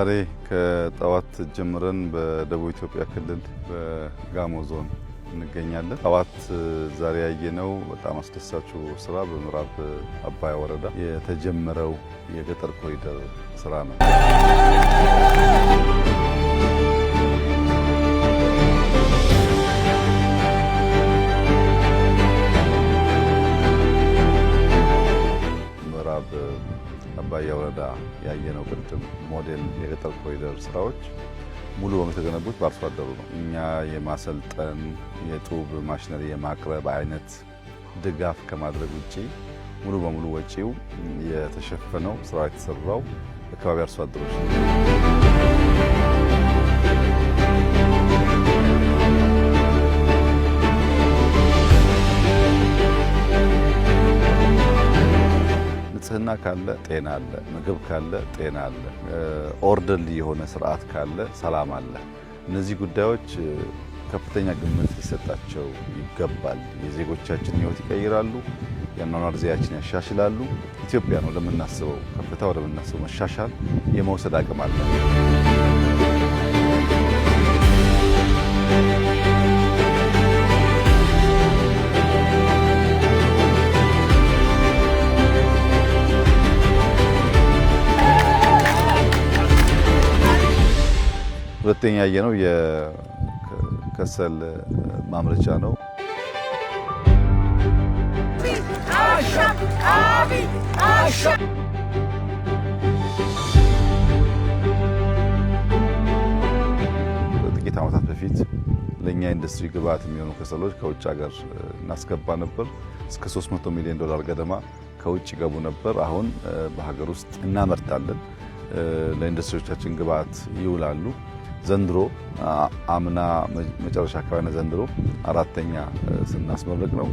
ዛሬ ከጠዋት ጀምረን በደቡብ ኢትዮጵያ ክልል በጋሞ ዞን እንገኛለን። ጠዋት ዛሬ ያየነው በጣም አስደሳቹ ስራ በምዕራብ አባያ ወረዳ የተጀመረው የገጠር ኮሪደር ስራ ነው። ምዕራብ አባያ ወረዳ ያየነው ቅድም ሞዴል የገጠር ኮሪደር ስራዎች ሙሉ በሙሉ የተገነቡት በአርሶ አደሩ ነው። እኛ የማሰልጠን የጡብ ማሽነሪ የማቅረብ አይነት ድጋፍ ከማድረግ ውጪ ሙሉ በሙሉ ወጪው የተሸፈነው ስራ የተሰራው አካባቢ አርሶ አደሮች ነው። ንጽህና ካለ ጤና አለ፣ ምግብ ካለ ጤና አለ፣ ኦርደርሊ የሆነ ስርዓት ካለ ሰላም አለ። እነዚህ ጉዳዮች ከፍተኛ ግምት ሊሰጣቸው ይገባል። የዜጎቻችን ሕይወት ይቀይራሉ፣ የአኗኗር ዘይቤያችን ያሻሽላሉ። ኢትዮጵያ ነው ለምናስበው ከፍታ ወደምናስበው መሻሻል የመውሰድ አቅም አለ። ሁለተኛ ያየነው የከሰል ማምረቻ ነው። ጥቂት ዓመታት በፊት ለእኛ ኢንዱስትሪ ግብዓት የሚሆኑ ከሰሎች ከውጭ ሀገር እናስገባ ነበር። እስከ $300 ሚሊዮን ገደማ ከውጭ ገቡ ነበር። አሁን በሀገር ውስጥ እናመርታለን። ለኢንዱስትሪዎቻችን ግብዓት ይውላሉ። ዘንድሮ አምና መጨረሻ አካባቢ ዘንድሮ አራተኛ ስናስመርቅ ነው።